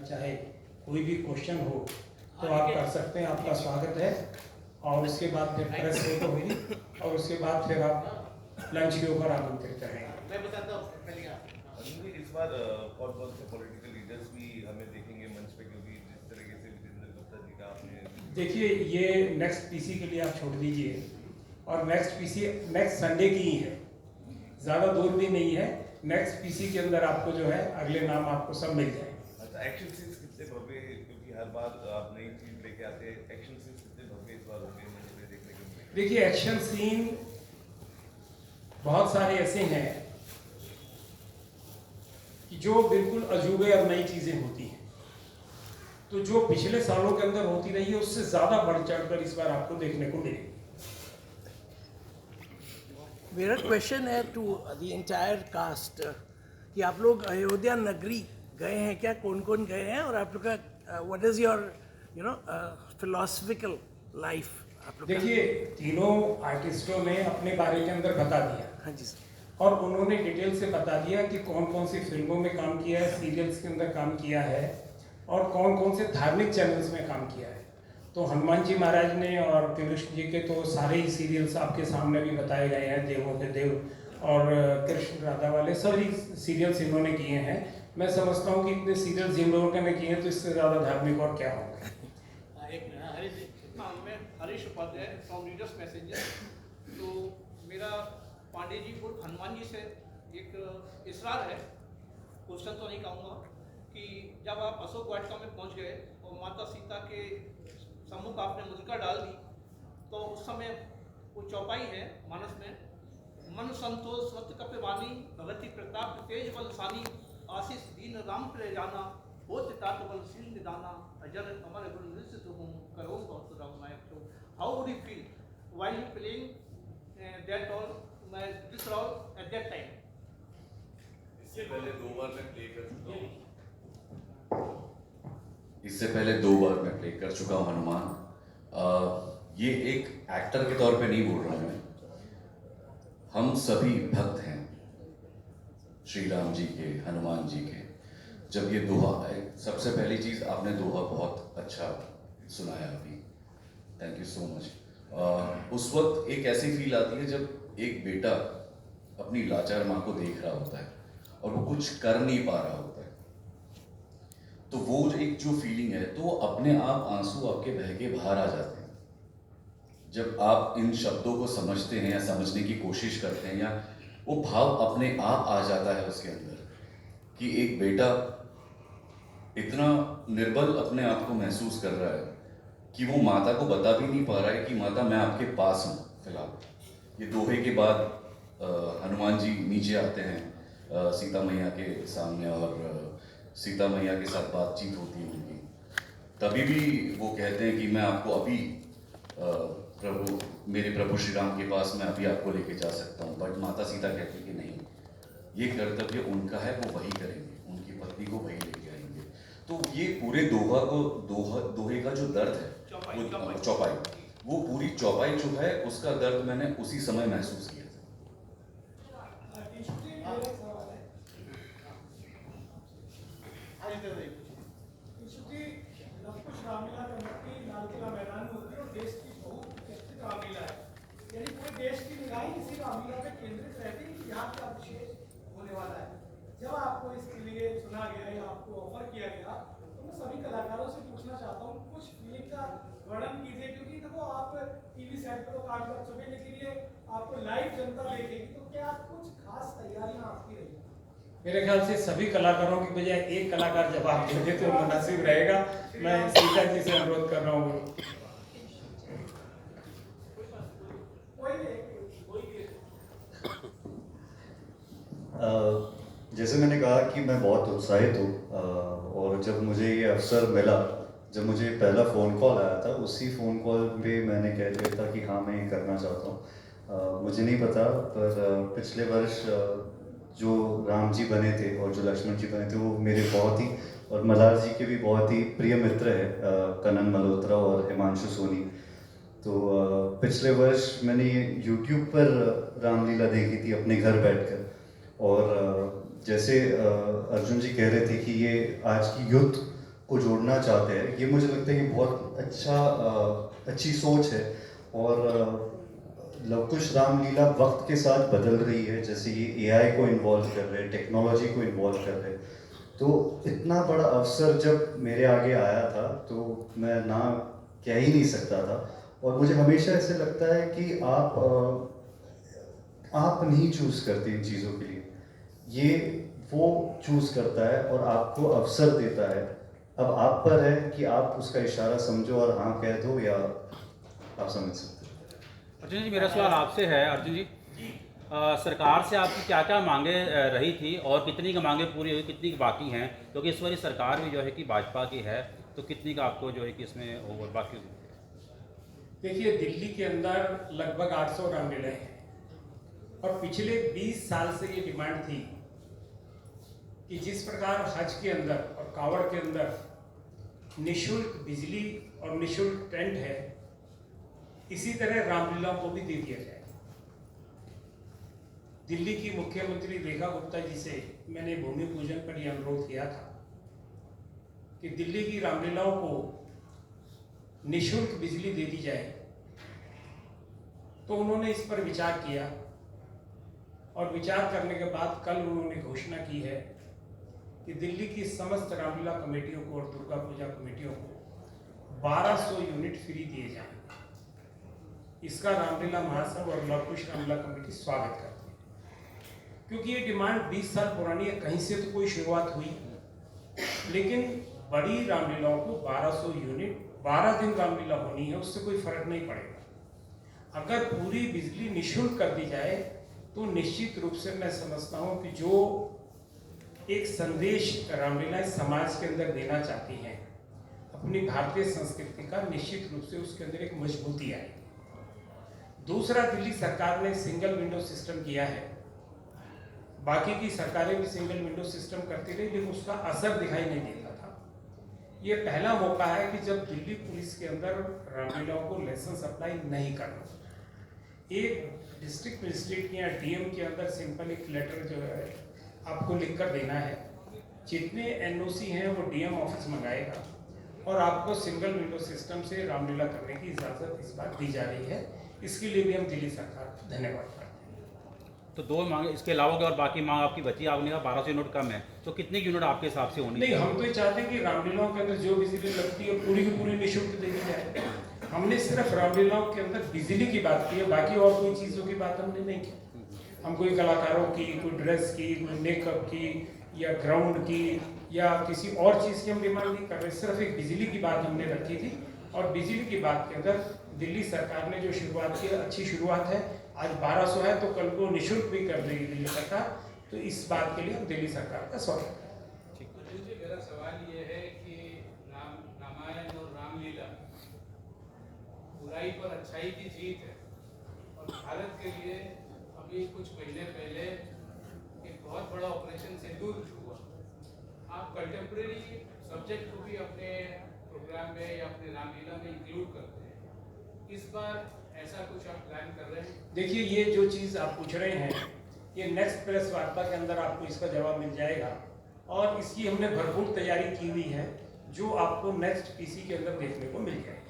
चाहे कोई भी क्वेश्चन हो तो आप कर सकते हैं, आपका स्वागत है। और उसके बाद फिर प्रेस फोटो होगी और उसके बाद फिर आप लंच के ऊपर आमंत्रित रहेंगे। मैं बताता हूँ पहले आप। इस बार कौन कौन से पॉलिटिकल लीडर्स भी हमें देखेंगे मंच पे, क्योंकि जिस तरीके से विजेंद्र गुप्ता जी का आपने देखिए, ये नेक्स्ट पीसी के लिए आप छोड़ दीजिए, और नेक्स्ट पीसी नेक्स्ट संडे की ही है, ज़्यादा दूर भी नहीं है। नेक्स्ट पीसी के अंदर आपको जो है अगले नाम आपको सब मिल जाए। अच्छा, एक्शन सीन्स कितने भव्य, क्योंकि हर बार आप नई चीज लेके आते हैं, एक्शन सीन्स कितने भव्य इस बार होंगे मुझे देखने को मिलेंगे? देखिए, एक्शन सीन बहुत सारे ऐसे हैं कि जो बिल्कुल अजूबे और नई चीज़ें होती हैं, तो जो पिछले सालों के अंदर होती रही है उससे ज़्यादा बढ़ चढ़कर इस बार आपको देखने को मिलेगी। मेरा क्वेश्चन है टू द एंटायर कास्ट कि आप लोग अयोध्या नगरी गए हैं क्या, कौन कौन गए हैं, और आप लोग का what is your philosophical life आप लोग का? देखिए, तीनों आर्टिस्टों ने अपने बारे के अंदर बता दिया, हाँ जी सर। और उन्होंने डिटेल से बता दिया कि कौन कौन सी फिल्मों में काम किया है, सीरियल्स के अंदर काम किया है, और कौन कौन से धार्मिक चैनल्स में काम किया है। तो हनुमान जी महाराज ने और कृष्ण जी के तो सारे ही सीरियल्स आपके सामने भी बताए गए हैं, देवों के देव और कृष्ण राधा वाले सभी सीरियल्स इन्होंने किए हैं। मैं समझता हूँ कि इतने सीरियल्स जिन लोगों ने किए हैं तो इससे ज़्यादा धार्मिक और क्या होगा। एक मैं Harish Upadhyay from readers messenger. तो मेरा पांडे जी उर्फ हनुमान जी से एक इसरार है, क्वेश्चन तो नहीं कहूँगा, कि जब आप अशोक वाटिका में पहुँच गए और माता सीता के सम्मुख आपने मुद्रिका डाल दी, तो उस समय वो चौपाई है मानस में, मन संतोष सत्य कपि वाणी भगति प्रताप तेज बलसानी आशीष दीन राम प्रे जाना होत तात बलशील निदाना अजर अमर गुण निश्चित हूँ करो बहुत रघुनायक। तो how would you feel while you playing that role, this role at that time? इससे पहले 2 बार मैं प्ले कर चुका हूँ। इससे पहले 2 बार मैं प्ले कर चुका हूँ हनुमान। ये एक एक्टर के तौर पे नहीं बोल रहा हूँ मैं, हम सभी भक्त हैं श्री राम जी के, हनुमान जी के। जब ये दोहा, सबसे पहली चीज़ आपने दोहा बहुत अच्छा सुनाया अभी, थैंक यू सो मच। उस वक्त एक ऐसी फील आती है जब एक बेटा अपनी लाचार माँ को देख रहा होता है और वो कुछ कर नहीं पा रहा होता है, तो वो एक जो फीलिंग है, तो अपने आप आंसू आपके बह के बाहर आ जाते हैं जब आप इन शब्दों को समझते हैं या समझने की कोशिश करते हैं, या वो भाव अपने आप आ जाता है उसके अंदर कि एक बेटा इतना निर्बल अपने आप को महसूस कर रहा है कि वो माता को बता भी नहीं पा रहा है कि माता मैं आपके पास हूँ। फिलहाल ये दोहे के बाद हनुमान जी नीचे आते हैं सीता मैया के सामने, और सीता मैया के साथ बातचीत होती है उनकी। तभी भी वो कहते हैं कि मैं आपको अभी मेरे प्रभु श्री राम के पास मैं अभी आपको लेके जा सकता हूँ, बट माता सीता कहती कि नहीं, ये कर्तव्य उनका है, वो वही करेंगे, उनकी पत्नी को वही लेके आएंगे। तो ये पूरे दोहे का जो दर्द है, वो चौपाई, वो पूरी चौपाई जो है उसका दर्द मैंने उसी समय महसूस किया था। रामलीला कमेटी लाल किला मैदान में होती है और देश की बहुचर्चित रामलीला है, यानी पूरे देश की निगाहें इसी रामलीला पे केंद्रित रहती है कि यहाँ क्या विशेष होने वाला है। जब आपको इसके लिए चुना गया या आपको ऑफर किया गया, तो मैं सभी कलाकारों से पूछना चाहता हूँ कुछ फीलिंग का वर्णन कीजिए, क्योंकि देखो आप टीवी सेट पर तो काम कर चुके, लेकिन ये आपको लाइव जनता देखेगी, तो क्या कुछ खास तैयारियां आपकी रही? मेरे ख्याल से सभी कलाकारों की बजाय एक कलाकार जवाब दे दे तो मुनासिब रहेगा। मैं सीता जी से अनुरोध कर रहा हूँ। जैसे मैंने कहा कि मैं बहुत उत्साहित हूँ, और जब मुझे ये अवसर मिला, जब मुझे पहला फ़ोन कॉल आया था, उसी फ़ोन कॉल पे मैंने कह दिया था कि हाँ मैं ये करना चाहता हूँ। मुझे नहीं पता, पर पिछले वर्ष जो राम जी बने थे और जो लक्ष्मण जी बने थे वो मेरे बहुत ही, और मल्हार जी के भी बहुत ही प्रिय मित्र है, कनन मल्होत्रा और हिमांशु सोनी। तो पिछले वर्ष मैंने यूट्यूब पर रामलीला देखी थी अपने घर बैठकर, और जैसे अर्जुन जी कह रहे थे कि ये आज की युद्ध को जोड़ना चाहते हैं, ये मुझे लगता है कि बहुत अच्छी सोच है। और लव कुश रामलीला वक्त के साथ बदल रही है, जैसे ये AI को इन्वॉल्व कर रहे हैं, टेक्नोलॉजी को इन्वॉल्व कर रहे हैं। तो इतना बड़ा अवसर जब मेरे आगे आया था तो मैं ना कह ही नहीं सकता था। और मुझे हमेशा ऐसे लगता है कि आप नहीं चूज़ करते इन चीज़ों के लिए, ये वो चूज़ करता है और आपको अवसर देता है। अब आप पर है कि आप उसका इशारा समझो और हाँ कह दो, या आप समझ सकते हो। अर्जुन जी, मेरा सवाल आपसे है। अर्जुन जी, सरकार से आपकी क्या क्या मांगे रही थी और कितनी की मांगे पूरी हुई, कितनी की बाकी हैं? क्योंकि इस बार सरकार भी जो है कि भाजपा की है, तो कितनी का आपको जो है कि इसमें और बाकी? देखिए, दिल्ली के अंदर लगभग 800 रामलीलाएं हैं और पिछले 20 साल से ये डिमांड थी कि जिस प्रकार हज के अंदर और कावड़ के अंदर निःशुल्क बिजली और निःशुल्क टेंट है, इसी तरह रामलीलाओं को भी दे दिया जाए। दिल्ली की मुख्यमंत्री रेखा गुप्ता जी से मैंने भूमि पूजन पर यह अनुरोध किया था कि दिल्ली की रामलीलाओं को निःशुल्क बिजली दे दी जाए, तो उन्होंने इस पर विचार किया और विचार करने के बाद कल उन्होंने घोषणा की है कि दिल्ली की समस्त रामलीला कमेटियों को और दुर्गा पूजा कमेटियों को 1200 यूनिट फ्री दिए जाएंगे। इसका रामलीला महासंघ और लव कुश रामलीला कमेटी स्वागत करती है, क्योंकि ये डिमांड 20 साल पुरानी है। कहीं से तो कोई शुरुआत हुई, लेकिन बड़ी रामलीलाओं को 1200 यूनिट 12 दिन रामलीला होनी है, उससे कोई फर्क नहीं पड़ेगा। अगर पूरी बिजली निःशुल्क कर दी जाए तो निश्चित रूप से मैं समझता हूँ कि जो एक संदेश रामलीला समाज के अंदर देना चाहती हैं अपनी भारतीय संस्कृति का, निश्चित रूप से उसके अंदर एक मजबूती आएगी। दूसरा, दिल्ली सरकार ने सिंगल विंडो सिस्टम किया है। बाकी की सरकारें भी सिंगल विंडो सिस्टम करती रही, लेकिन उसका असर दिखाई नहीं देता था। ये पहला मौका है कि जब दिल्ली पुलिस के अंदर रामलीलाओं को लाइसेंस अप्लाई नहीं करना, एक डिस्ट्रिक्ट मजिस्ट्रेट या DM के अंदर सिंपल एक लेटर जो है आपको लिख कर देना है। जितने NOC हैं वो DM ऑफिस मंगाएगा और आपको सिंगल विंडो सिस्टम से रामलीला करने की इजाज़त इस बार दी जा रही है। इसके लिए भी हम दिल्ली सरकार को धन्यवाद करते हैं। तो 2 मांगे, इसके अलावा और बाकी मांग आपकी बची? आपने कहा 1200 यूनिट कम है, तो कितनी यूनिट आपके हिसाब से होनी? नहीं, हम तो ये चाहते हैं कि रामलीलाओं के अंदर जो बिजली लगती है पूरी की पूरी निःशुल्क दे दी जाए। हमने सिर्फ रामलीलाओं के अंदर बिजली की बात की है, बाकी और कोई चीज़ों की बात हमने नहीं की। हम कोई कलाकारों की, कोई ड्रेस की, कोई मेकअप की या ग्राउंड की या किसी और चीज़ की हम डिमांड नहीं कर रहे। सिर्फ एक बिजली की बात हमने रखी थी और बिजली की बात के अंदर दिल्ली सरकार ने जो शुरुआत की, अच्छी शुरुआत है। आज 1200 है तो कल को निःशुल्क भी कर देगी दिल्ली सरकार, तो इस बात के लिए हम दिल्ली सरकार का स्वागत करते हैं। जी, मेरा सवाल ये है कि रामायण और रामलीला बुराई पर अच्छाई की जीत है और भारत के लिए अभी कुछ महीने पहले एक बहुत बड़ा ऑपरेशन सिंदूर हुआ। आप कंटेम्प्रेरी सब्जेक्ट को भी अपने प्रोग्राम में या अपने रामलीला में इंक्लूड करते हैं, इस बार ऐसा कुछ आप प्लान कर रहे हैं? देखिए, ये जो चीज़ आप पूछ रहे हैं, ये नेक्स्ट प्रेस वार्ता के अंदर आपको इसका जवाब मिल जाएगा और इसकी हमने भरपूर तैयारी की हुई है, जो आपको नेक्स्ट PC के अंदर देखने को मिल जाएगी।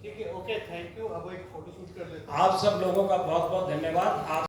ठीक है, ओके, थैंक यू। अब एक फोटो शूट कर लेते हैं। आप सब लोगों का बहुत बहुत धन्यवाद। आप